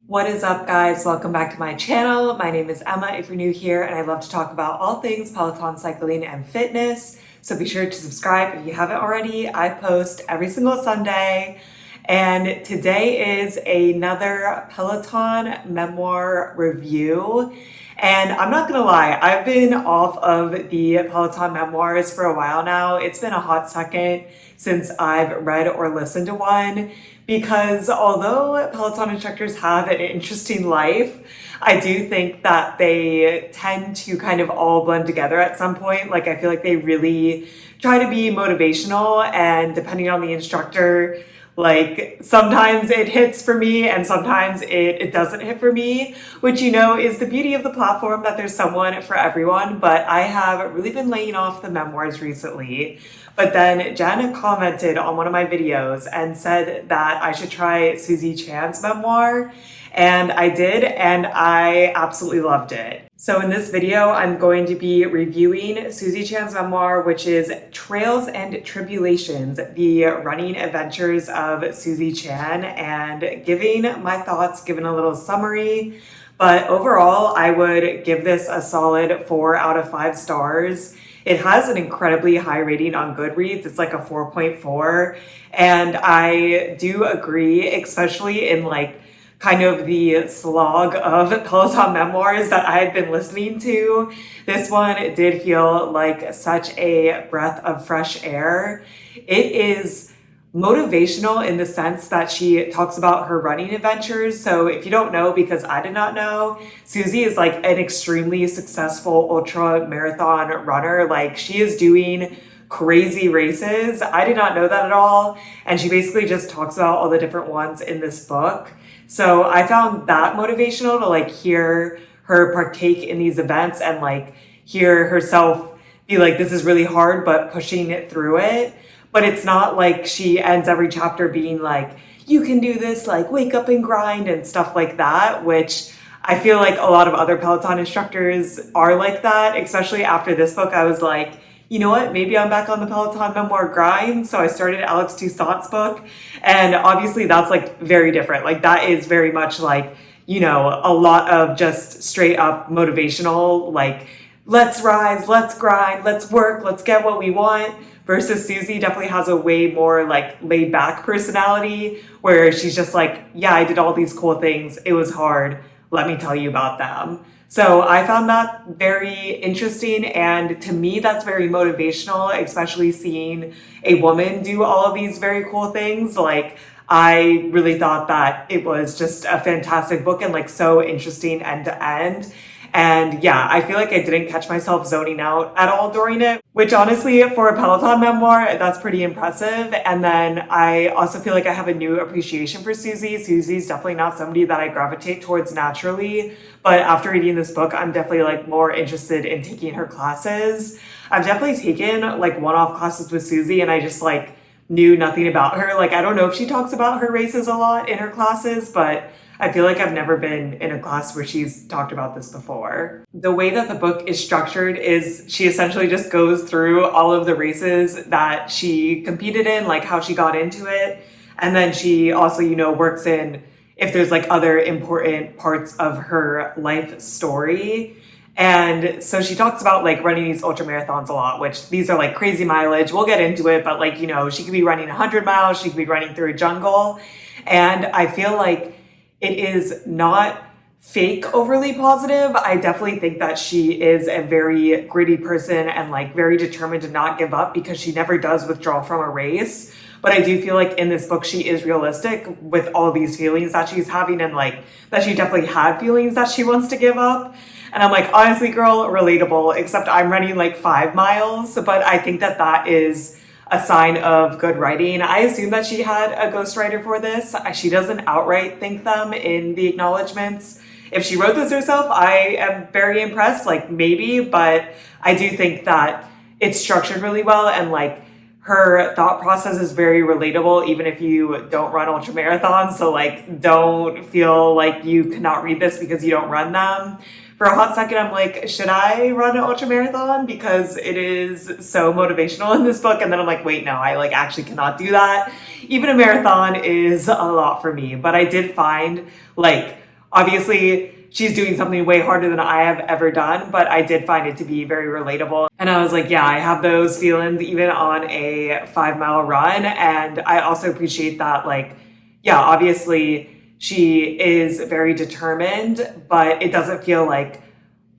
What is up, guys? Welcome back to my channel. My name is Emma if you're new here, and I love to talk about all things Peloton cycling and fitness. So be sure to subscribe if you haven't already. I post every single Sunday, and today is another Peloton memoir review. And I'm not gonna lie, I've been off of the Peloton memoirs for a while now. It's been a hot second since I've read or listened to one, because although Peloton instructors have an interesting life, I do think that they tend to kind of all blend together at some point. Like, I feel like they really try to be motivational, and depending on the instructor, like sometimes it hits for me and sometimes it doesn't hit for me, which, you know, is the beauty of the platform, that there's someone for everyone. But I have really been laying off the memoirs recently. But then Jen commented on one of my videos and said that I should try Susie Chan's memoir. And I did, and I absolutely loved it. So in this video, I'm going to be reviewing Susie Chan's memoir, which is Trails and Tribulations, the running adventures of Susie Chan, and giving my thoughts, giving a little summary. But overall, I would give this a solid 4 out of 5 stars. It has an incredibly high rating on Goodreads. It's like a 4.4. And I do agree, especially in like kind of the slog of Peloton memoirs that I had been listening to. This one did feel like such a breath of fresh air. It is motivational in the sense that she talks about her running adventures. So if you don't know, because I did not know, Susie is like an extremely successful ultra marathon runner. Like, she is doing crazy races. I did not know that at all. And she basically just talks about all the different ones in this book. So I found that motivational to like hear her partake in these events and like hear herself be like, this is really hard, but pushing it through it. But it's not like she ends every chapter being like, you can do this, like wake up and grind and stuff like that, which I feel like a lot of other Peloton instructors are like that. Especially after this book, I was like, you know what, maybe I'm back on the Peloton memoir grind. So I started Alex Toussaint's book, and obviously that's like very different. Like, that is very much like, you know, a lot of just straight up motivational, like, let's rise, let's grind, let's work, let's get what we want. Versus Susie definitely has a way more like laid back personality, where she's just like, yeah, I did all these cool things. It was hard. Let me tell you about them. So I found that very interesting, and to me that's very motivational, especially seeing a woman do all of these very cool things. Like, I really thought that it was just a fantastic book and like so interesting end to end. And yeah, I feel like I didn't catch myself zoning out at all during it, which honestly, for a Peloton memoir, that's pretty impressive. And then I also feel like I have a new appreciation for Susie. Susie's definitely not somebody that I gravitate towards naturally, but after reading this book, I'm definitely like more interested in taking her classes. I've definitely taken like one-off classes with Susie, and I just like knew nothing about her. Like, I don't know if she talks about her races a lot in her classes, but I feel like I've never been in a class where she's talked about this before. The way that the book is structured is she essentially just goes through all of the races that she competed in, like how she got into it. And then she also, you know, works in if there's like other important parts of her life story. And so she talks about like running these ultra marathons a lot, which these are like crazy mileage. We'll get into it, but like, you know, she could be running 100 miles, she could be running through a jungle. And I feel like it is not fake overly positive. I definitely think that she is a very gritty person and like very determined to not give up, because she never does withdraw from a race. But I do feel like in this book, she is realistic with all these feelings that she's having, and like that she definitely had feelings that she wants to give up. And I'm like, honestly, girl, relatable, except I'm running like 5 miles. But I think that that is a sign of good writing. I assume that she had a ghostwriter for this. She doesn't outright thank them in the acknowledgements. If she wrote this herself, I am very impressed, like maybe, but I do think that it's structured really well, and like her thought process is very relatable, even if you don't run ultra marathons. So like, don't feel like you cannot read this because you don't run them. For a hot second, I'm like, should I run an ultra marathon? Because it is so motivational in this book. And then I'm like, wait, no, I like actually cannot do that. Even a marathon is a lot for me. But I did find like Obviously, she's doing something way harder than I have ever done, but I did find it to be very relatable. And I was like, yeah, I have those feelings even on a 5 mile run. And I also appreciate that, like, yeah, obviously she is very determined, but it doesn't feel like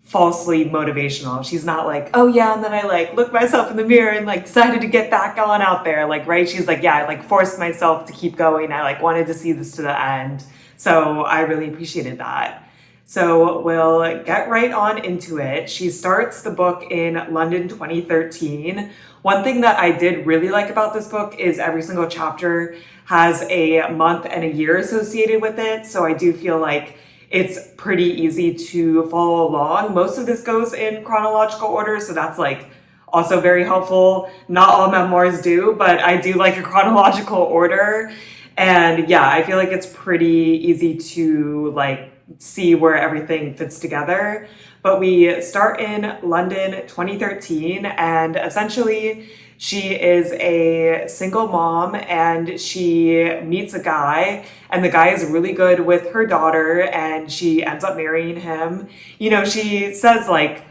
falsely motivational. She's not like, oh yeah, and then I like looked myself in the mirror and like decided to get back on out there. Like, right? She's like, yeah, I like forced myself to keep going. I like wanted to see this to the end. So I really appreciated that. So we'll get right on into it. She starts the book in London 2013. One thing that I did really like about this book is every single chapter has a month and a year associated with it. So I do feel like it's pretty easy to follow along. Most of this goes in chronological order, so that's like also very helpful. Not all memoirs do, but I do like a chronological order. And yeah, I feel like it's pretty easy to like see where everything fits together. But we start in London 2013, and essentially she is a single mom and she meets a guy, and the guy is really good with her daughter and she ends up marrying him. You know, she says like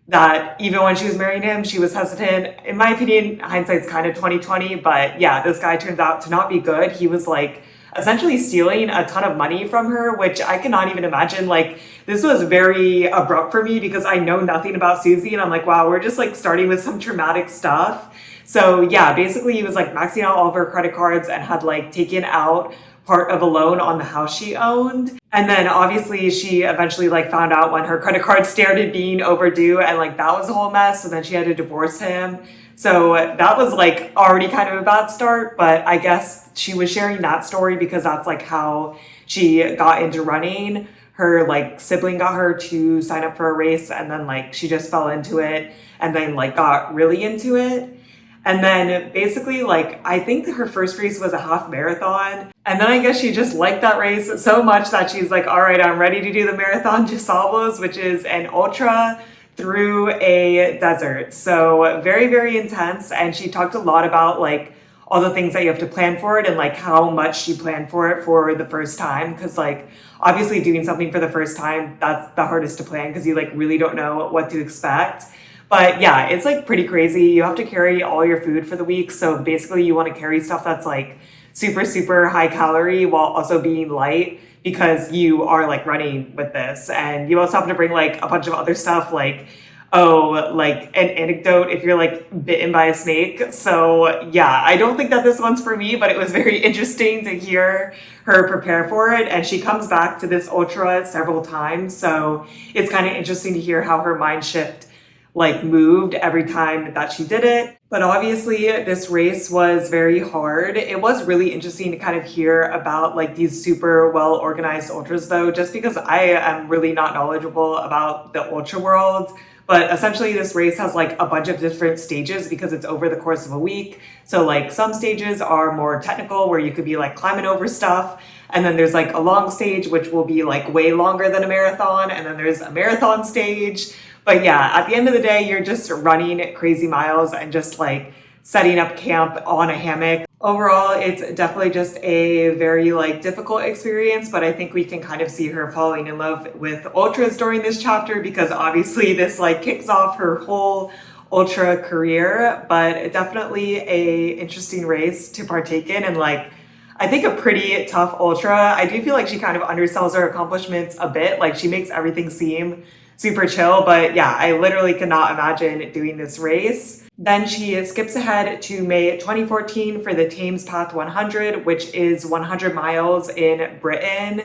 that even when she was marrying him, she was hesitant. In my opinion, hindsight's kind of 2020, but yeah, this guy turns out to not be good. He was like essentially stealing a ton of money from her, which I cannot even imagine. Like, this was very abrupt for me because I know nothing about Susie, and I'm like, wow, we're just like starting with some traumatic stuff. So yeah, basically he was like maxing out all of her credit cards and had like taken out part of a loan on the house she owned. And then obviously she eventually like found out when her credit card started being overdue, and like that was a whole mess. So then she had to divorce him. So that was like already kind of a bad start, but I guess she was sharing that story because that's like how she got into running. Her like sibling got her to sign up for a race, and then like she just fell into it and then like got really into it. And then basically like I think her first race was a half marathon. And then I guess she just liked that race so much that she's like, all right, I'm ready to do the Marathon de Sablos, which is an ultra through a desert. So very, very intense. And she talked a lot about like all the things that you have to plan for it and like how much she planned for it for the first time. Cause like obviously doing something for the first time, that's the hardest to plan because you like really don't know what to expect. But yeah, it's like pretty crazy. You have to carry all your food for the week. So basically you want to carry stuff that's like super, super high calorie while also being light, because you are like running with this. And you also have to bring like a bunch of other stuff like, oh, like an anecdote if you're like bitten by a snake. So yeah, I don't think that this one's for me, but it was very interesting to hear her prepare for it. And she comes back to this ultra several times. So it's kind of interesting to hear how her mind shift like moved every time that she did it. But obviously this race was very hard. It was really interesting to kind of hear about like these super well organized ultras though, just because I am really not knowledgeable about the ultra world. But essentially this race has like a bunch of different stages because it's over the course of a week. So like some stages are more technical where you could be like climbing over stuff. And then there's like a long stage, which will be like way longer than a marathon. And then there's a marathon stage. But yeah, at the end of the day, you're just running crazy miles and just like setting up camp on a hammock. Overall, it's definitely just a very like difficult experience, but I think we can kind of see her falling in love with ultras during this chapter because obviously this like kicks off her whole ultra career, but definitely a interesting race to partake in, and like I think a pretty tough ultra. I do feel like she kind of undersells her accomplishments a bit. Like she makes everything seem super chill, but yeah, I literally cannot imagine doing this race. Then she skips ahead to May 2014 for the Thames Path 100, which is 100 miles in Britain.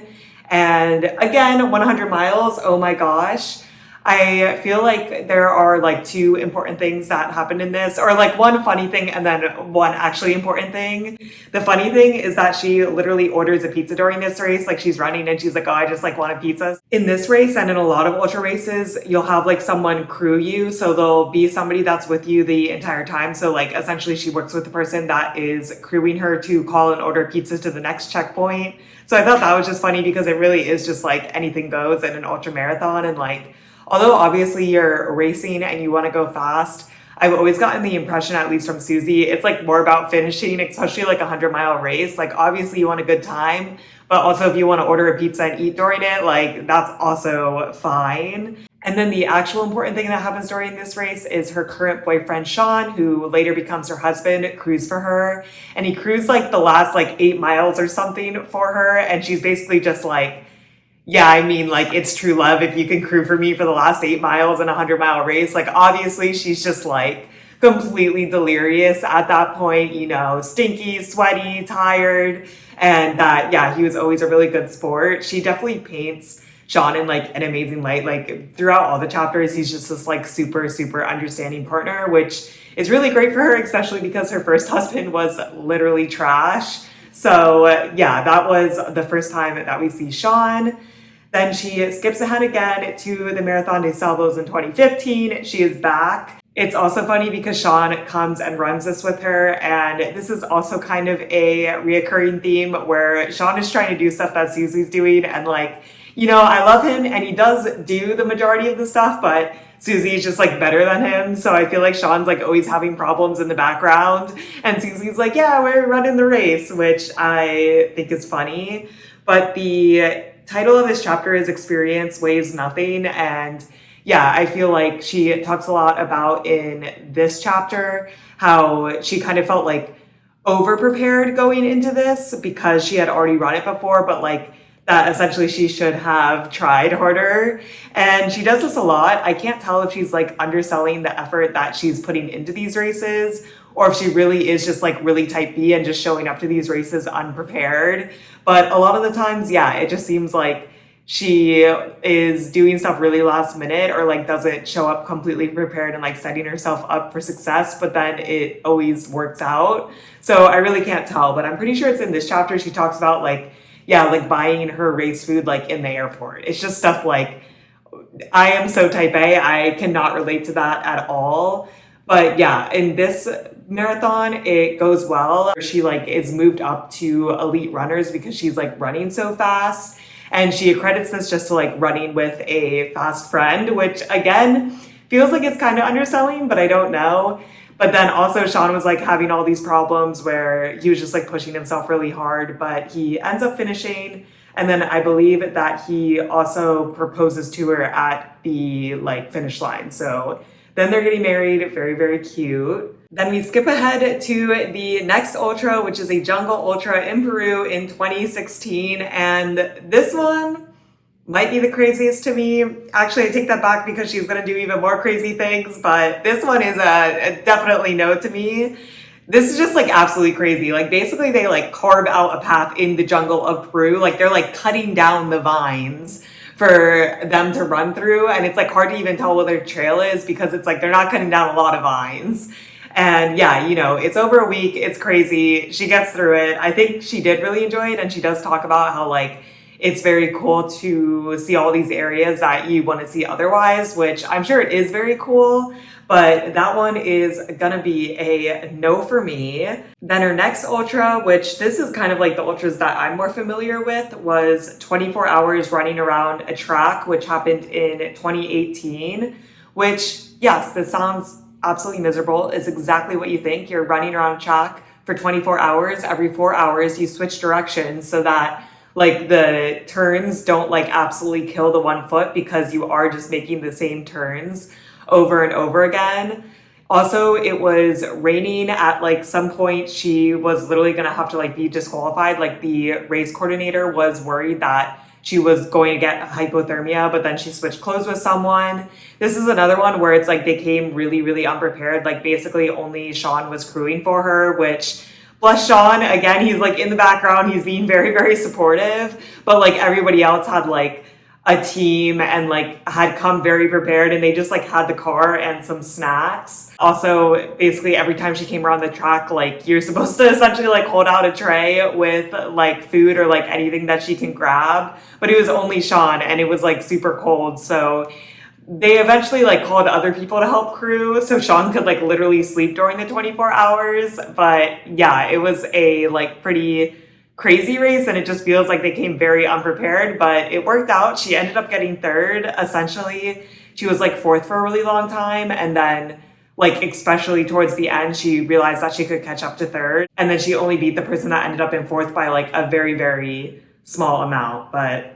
And again, 100 miles, oh my gosh. I feel like there are like two important things that happened in this, or like one funny thing and then one actually important thing. The funny thing is that she literally orders a pizza during this race. Like she's running and she's like, oh, I just like want a pizza. In this race and in a lot of ultra races, you'll have like someone crew you. So there'll be somebody that's with you the entire time. So like essentially she works with the person that is crewing her to call and order pizzas to the next checkpoint. So I thought that was just funny because it really is just like anything goes in an ultra marathon. And like, although obviously you're racing and you want to go fast, I've always gotten the impression, at least from Susie, it's like more about finishing, especially like a 100-mile race. Like obviously you want a good time, but also if you want to order a pizza and eat during it, like that's also fine. And then the actual important thing that happens during this race is her current boyfriend, Sean, who later becomes her husband, crews for her. And he crews like the last like 8 miles or something for her. And she's basically just like, yeah, I mean, like, it's true love if you can crew for me for the last 8 miles in a 100-mile race. Like, obviously, she's just, like, completely delirious at that point, you know, stinky, sweaty, tired. And that, yeah, he was always a really good sport. She definitely paints Sean in, like, an amazing light. Like, throughout all the chapters, he's just this, like, super, super understanding partner, which is really great for her, especially because her first husband was literally trash. So, yeah, that was the first time that we see Sean. Then she skips ahead again to the Marathon des Sables in 2015. She is back. It's also funny because Sean comes and runs this with her, and this is also kind of a reoccurring theme where Sean is trying to do stuff that Susie's doing, and like, you know, I love him and he does do the majority of the stuff, but Susie is just like better than him. So I feel like Sean's like always having problems in the background, and Susie's like, yeah, we're running the race, which I think is funny. But the title of this chapter is Experience Weighs Nothing. And yeah, I feel like she talks a lot about in this chapter how she kind of felt like over prepared going into this because she had already run it before, but like that essentially she should have tried harder. And she does this a lot. I can't tell if she's like underselling the effort that she's putting into these races, or if she really is just like really type B and just showing up to these races unprepared. But a lot of the times, yeah, it just seems like she is doing stuff really last minute, or like doesn't show up completely prepared and like setting herself up for success, but then it always works out. So I really can't tell, but I'm pretty sure it's in this chapter. She talks about like, yeah, like buying her race food like in the airport. It's just stuff like, I am so type A, I cannot relate to that at all. But yeah, in this marathon, it goes well. She like is moved up to elite runners because she's like running so fast. And she accredits this just to like running with a fast friend, which again, feels like it's kind of underselling, but I don't know. But then also Sean was like having all these problems where he was just like pushing himself really hard, but he ends up finishing. And then I believe that he also proposes to her at the like finish line. So then they're getting married, very, very cute. Then we skip ahead to the next ultra, which is a jungle ultra in Peru in 2016. And this one might be the craziest to me. Actually, I take that back because she's gonna do even more crazy things, but this one is a definitely no to me. This is just like absolutely crazy. Like basically they like carve out a path in the jungle of Peru. Like they're like cutting down the vines for them to run through. And it's like hard to even tell what their trail is because it's like they're not cutting down a lot of vines. And yeah, you know, it's over a week. It's crazy. She gets through it. I think she did really enjoy it. And she does talk about how like it's very cool to see all these areas that you want to see otherwise, which I'm sure it is very cool. But that one is gonna be a no for me. Then her next ultra, which this is kind of like the ultras that I'm more familiar with, was 24 hours running around a track, which happened in 2018, which, yes, this sounds absolutely miserable. It's exactly what you think. You're running around a track for 24 hours. Every 4 hours, you switch directions so that like the turns don't like absolutely kill the 1 foot because you are just making the same turns over and over again. Also, it was raining at like some point. She was literally gonna have to like be disqualified. Like the race coordinator was worried that she was going to get hypothermia, but then she switched clothes with someone. This is another one where it's like they came really, really unprepared. Like basically only Sean was crewing for her, which bless Sean, again, he's like in the background, he's being very, very supportive, but like everybody else had like a team and like had come very prepared, and they just like had the car and some snacks. Also, basically every time she came around the track, like you're supposed to essentially like hold out a tray with like food or like anything that she can grab, but it was only Sean and it was like super cold. So they eventually like called other people to help crew so Sean could like literally sleep during the 24 hours. But yeah, it was a like pretty crazy race, and it just feels like they came very unprepared, but it worked out. She ended up getting third. Essentially, she was like fourth for a really long time, and then like especially towards the end, she realized that she could catch up to third. And then she only beat the person that ended up in fourth by like a very, very small amount. But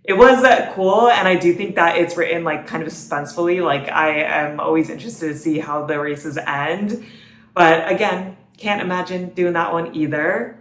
it was cool. And I do think that it's written like kind of suspensefully. Like I am always interested to see how the races end. But again, can't imagine doing that one either.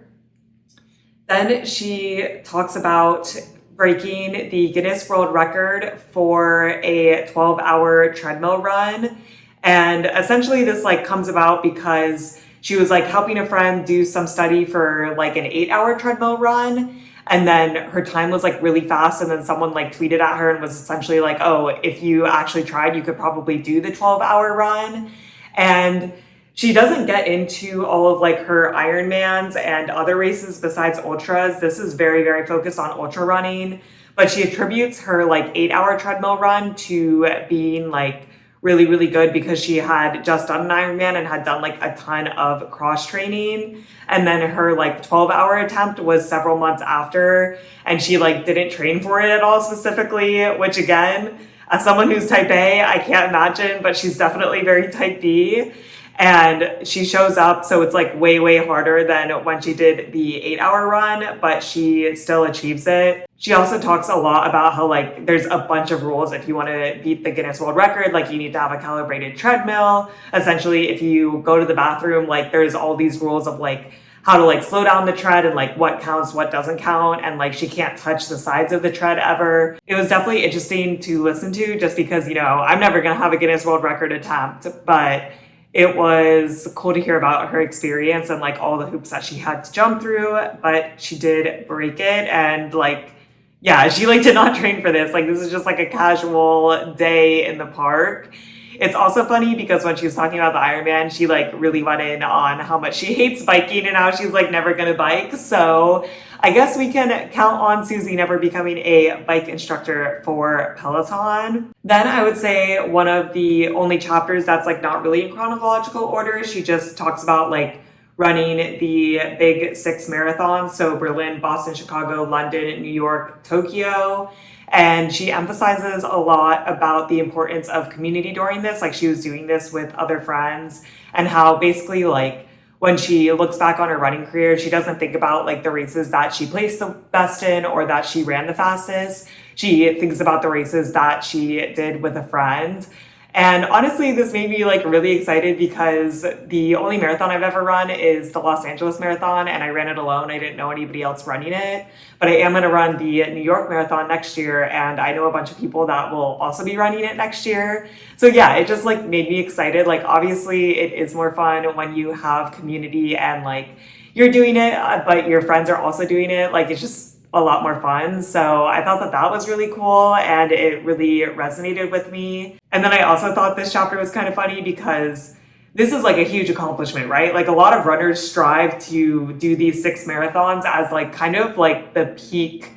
Then she talks about breaking the Guinness World Record for a 12-hour treadmill run. And essentially this like comes about because she was like helping a friend do some study for like an 8-hour treadmill run. And then her time was like really fast. And then someone like tweeted at her and was essentially like, oh, if you actually tried, you could probably do the 12-hour run. And she doesn't get into all of like her Ironmans and other races besides ultras. This is very, very focused on ultra running, but she attributes her like 8-hour treadmill run to being like really, really good because she had just done an Ironman and had done like a ton of cross training. And then her like 12-hour attempt was several months after, and she like didn't train for it at all specifically, which again, as someone who's type A, I can't imagine, but she's definitely very type B. And she shows up, so it's like way, way harder than when she did the 8-hour run, but she still achieves it. She also talks a lot about how like there's a bunch of rules if you want to beat the Guinness World Record. Like you need to have a calibrated treadmill. Essentially, if you go to the bathroom, like there's all these rules of like how to like slow down the tread and like what counts, what doesn't count. And like she can't touch the sides of the tread ever. It was definitely interesting to listen to just because, you know, I'm never going to have a Guinness World Record attempt, but it was cool to hear about her experience and like all the hoops that she had to jump through, but she did break it. And like, yeah, she like did not train for this. Like this is just like a casual day in the park. It's also funny because when she was talking about the Ironman, she like really went in on how much she hates biking and how she's like never gonna bike. So I guess we can count on Susie never becoming a bike instructor for Peloton. Then I would say one of the only chapters that's like not really in chronological order, she just talks about like running the big 6 marathons. So Berlin, Boston, Chicago, London, New York, Tokyo. And she emphasizes a lot about the importance of community during this. Like she was doing this with other friends and how basically like when she looks back on her running career, she doesn't think about like the races that she placed the best in or that she ran the fastest. She thinks about the races that she did with a friend. And honestly, this made me like really excited because the only marathon I've ever run is the Los Angeles Marathon, and I ran it alone. I didn't know anybody else running it, but I am going to run the New York Marathon next year, and I know a bunch of people that will also be running it next year. So yeah, it just like made me excited. Like obviously it is more fun when you have community and like you're doing it, but your friends are also doing it. Like it's just a lot more fun. So I thought that that was really cool and it really resonated with me. And then I also thought this chapter was kind of funny because this is like a huge accomplishment, right? Like a lot of runners strive to do these 6 marathons as like kind of like the peak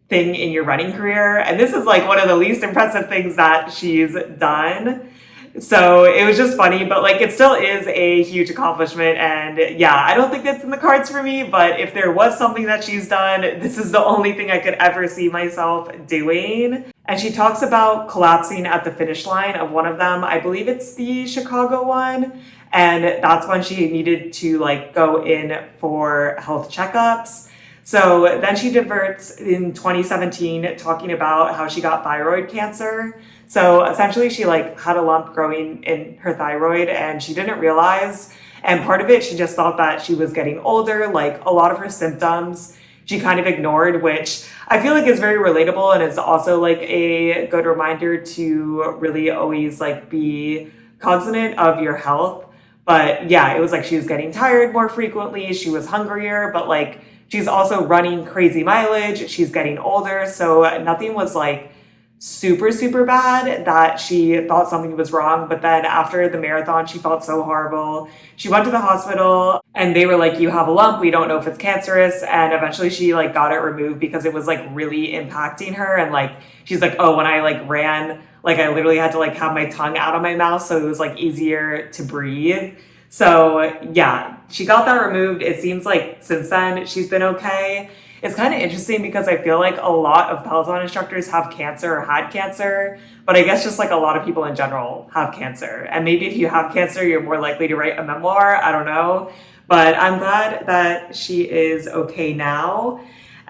thing in your running career. And this is like one of the least impressive things that she's done. So it was just funny, but like it still is a huge accomplishment. And yeah, I don't think that's in the cards for me, but if there was something that she's done, this is the only thing I could ever see myself doing. And she talks about collapsing at the finish line of one of them. I believe it's the Chicago one. And that's when she needed to like go in for health checkups. So then she diverts in 2017 talking about how she got thyroid cancer. So essentially she like had a lump growing in her thyroid and she didn't realize. And part of it, she just thought that she was getting older. Like a lot of her symptoms she kind of ignored, which I feel like is very relatable. And it's also like a good reminder to really always like be cognizant of your health. But yeah, it was like she was getting tired more frequently. She was hungrier, but like she's also running crazy mileage. She's getting older. So nothing was like super, super bad that she thought something was wrong. But then after the marathon, she felt so horrible. She went to the hospital and they were like, you have a lump. We don't know if it's cancerous. And eventually she like got it removed because it was like really impacting her. And like, she's like, oh, when I like ran, like I literally had to like have my tongue out of my mouth. So it was like easier to breathe. So yeah, she got that removed. It seems like since then she's been okay. it's kind of interesting because I feel like a lot of Peloton instructors have cancer or had cancer, but I guess just like a lot of people in general have cancer. And maybe if you have cancer, you're more likely to write a memoir. I don't know. But I'm glad that she is okay now.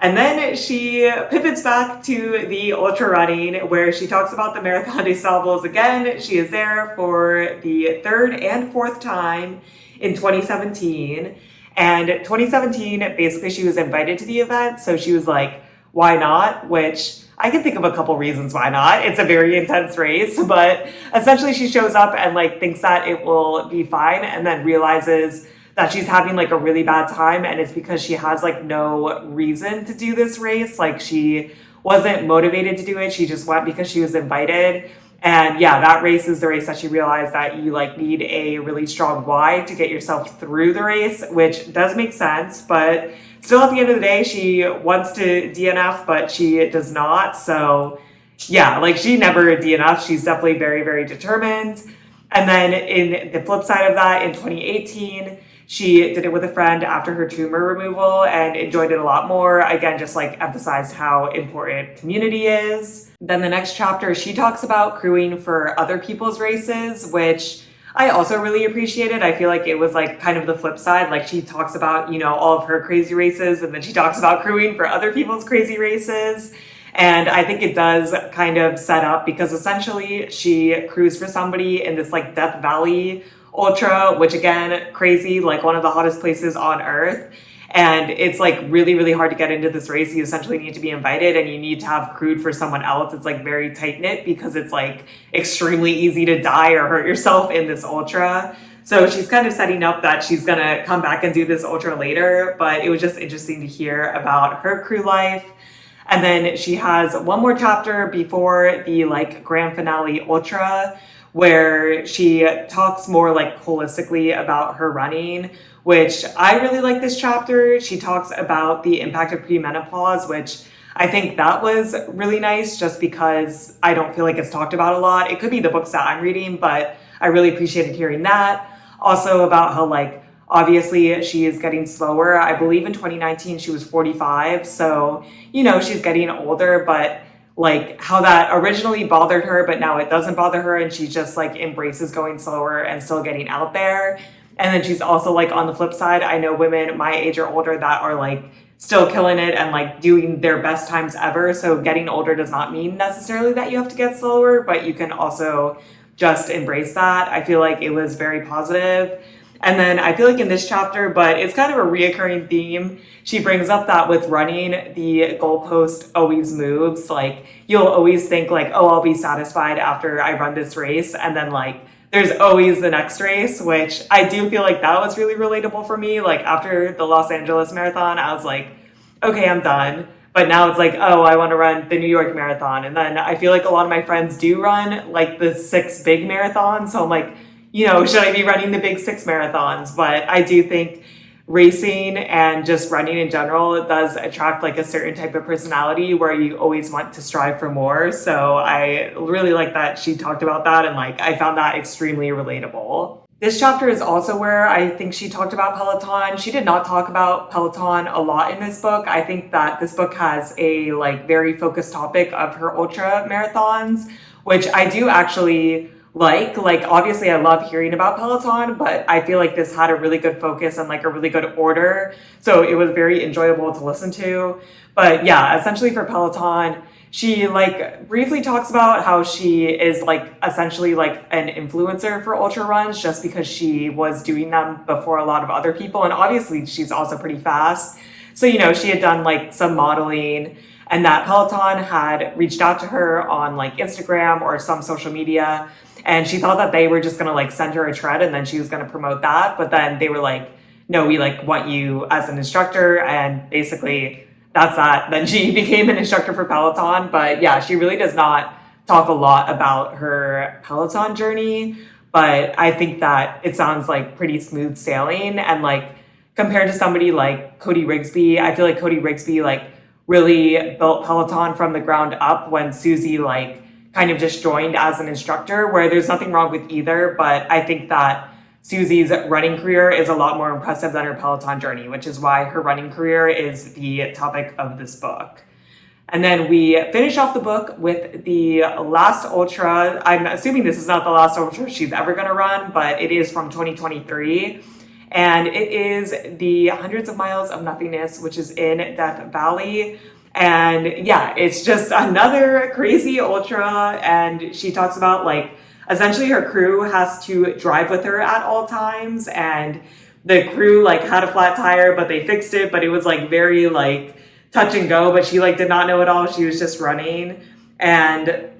And then she pivots back to the ultra running where she talks about the Marathon des Sables again. She is there for the third and fourth time in 2017. And 2017, basically she was invited to the event. So she was like, why not? Which I can think of a couple reasons why not. It's a very intense race, but essentially she shows up and like thinks that it will be fine and then realizes that she's having like a really bad time, and it's because she has like no reason to do this race. Like she wasn't motivated to do it. She just went because she was invited. And yeah, that race is the race that she realized that you like need a really strong why to get yourself through the race, which does make sense. But still at the end of the day, she wants to DNF, but she does not. So yeah, like she never DNFs. She's definitely very, very determined. And then in the flip side of that, in 2018, she did it with a friend after her tumor removal and enjoyed it a lot more. Again, just like emphasized how important community is. Then the next chapter, she talks about crewing for other people's races, which I also really appreciated. I feel like it was like kind of the flip side. Like she talks about, you know, all of her crazy races, and then she talks about crewing for other people's crazy races. And I think it does kind of set up because essentially she crews for somebody in this like Death Valley ultra, which again, crazy, like one of the hottest places on earth. And it's like really, really hard to get into this race. You essentially need to be invited and you need to have crewed for someone else. It's like very tight knit because it's like extremely easy to die or hurt yourself in this ultra. So she's kind of setting up that she's going to come back and do this ultra later, but it was just interesting to hear about her crew life. And then she has one more chapter before the like grand finale ultra, where she talks more like holistically about her running, which I really like this chapter. She talks about the impact of premenopause, which I think that was really nice just because I don't feel like it's talked about a lot. It could be the books that I'm reading, but I really appreciated hearing that. Also about how like, obviously she is getting slower. I believe in 2019 she was 45. So, you know, she's getting older, but like how that originally bothered her, but now it doesn't bother her. And she just like embraces going slower and still getting out there. And then she's also like on the flip side, I know women my age or older that are like still killing it and like doing their best times ever. So getting older does not mean necessarily that you have to get slower, but you can also just embrace that. I feel like it was very positive. And then I feel like in this chapter, but it's kind of a reoccurring theme, she brings up that with running, the goalpost always moves. Like you'll always think like, oh, I'll be satisfied after I run this race. And then like, there's always the next race, which I do feel like that was really relatable for me. Like after the Los Angeles Marathon, I was like, okay, I'm done. But now it's like, oh, I want to run the New York Marathon. And then I feel like a lot of my friends do run like the 6 big marathons. So I'm like, you know, should I be running the big 6 marathons? But I do think racing and just running in general does attract like a certain type of personality where you always want to strive for more. So I really like that she talked about that, and like I found that extremely relatable. This chapter is also where I think she talked about Peloton. She did not talk about Peloton a lot in this book. I think that this book has a like very focused topic of her ultra marathons, which I do actually like obviously I love hearing about Peloton, but I feel like this had a really good focus and like a really good order. So it was very enjoyable to listen to. But yeah, essentially for Peloton, she like briefly talks about how she is like essentially like an influencer for ultra runs just because she was doing them before a lot of other people. And obviously she's also pretty fast. So, you know, she had done like some modeling, and that Peloton had reached out to her on like Instagram or some social media. And she thought that they were just going to like send her a tread and then she was going to promote that. But then they were like, no, we like want you as an instructor. And basically that's that. Then she became an instructor for Peloton. But yeah, she really does not talk a lot about her Peloton journey. But I think that it sounds like pretty smooth sailing. And like compared to somebody like Cody Rigsby, I feel like Cody Rigsby like really built Peloton from the ground up when Susie like kind of just joined as an instructor, where there's nothing wrong with either. But I think that Susie's running career is a lot more impressive than her Peloton journey, which is why her running career is the topic of this book. And then we finish off the book with the last ultra. I'm assuming this is not the last ultra she's ever going to run, but it is from 2023. And it is the Hundreds of Miles of Nothingness, which is in Death Valley. And yeah, it's just another crazy ultra. And she talks about like, essentially her crew has to drive with her at all times. And the crew like had a flat tire, but they fixed it. But it was like very like touch and go, but she like did not know it all. She was just running. And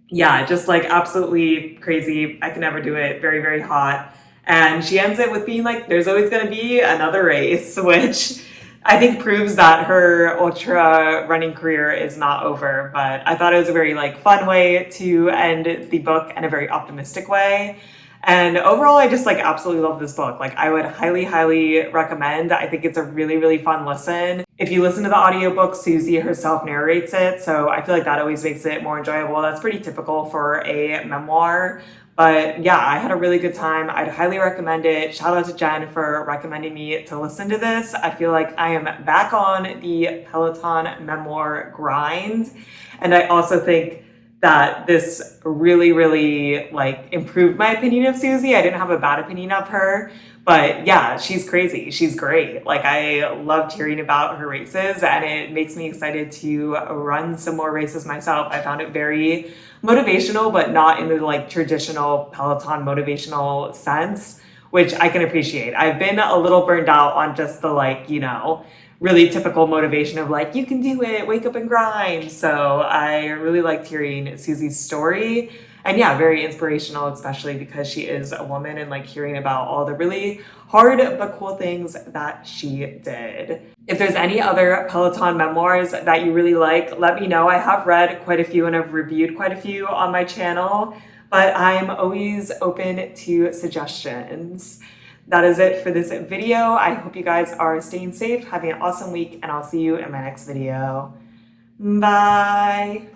yeah, just like absolutely crazy. I can never do it. Very, very hot. And she ends it with being like, there's always going to be another race, which I think proves that her ultra running career is not over. But I thought it was a very like fun way to end the book and a very optimistic way. And overall, I just like absolutely love this book. Like I would highly, highly recommend. I think it's a really, really fun listen. If you listen to the audiobook, Susie herself narrates it. So I feel like that always makes it more enjoyable. That's pretty typical for a memoir. But yeah, I had a really good time. I'd highly recommend it. Shout out to Jen for recommending me to listen to this. I feel like I am back on the Peloton memoir grind. And I also think that this really, really like improved my opinion of Susie. I didn't have a bad opinion of her, but yeah, she's crazy. She's great. Like I loved hearing about her races and it makes me excited to run some more races myself. I found it very motivational, but not in the like traditional Peloton motivational sense, which I can appreciate. I've been a little burned out on just the like, you know, really typical motivation of like, you can do it, wake up and grind. So I really liked hearing Susie's story. And yeah, very inspirational, especially because she is a woman and like hearing about all the really hard but cool things that she did. If there's any other Peloton memoirs that you really like, let me know. I have read quite a few and I've reviewed quite a few on my channel, but I'm always open to suggestions. That is it for this video. I hope you guys are staying safe, having an awesome week, and I'll see you in my next video. Bye.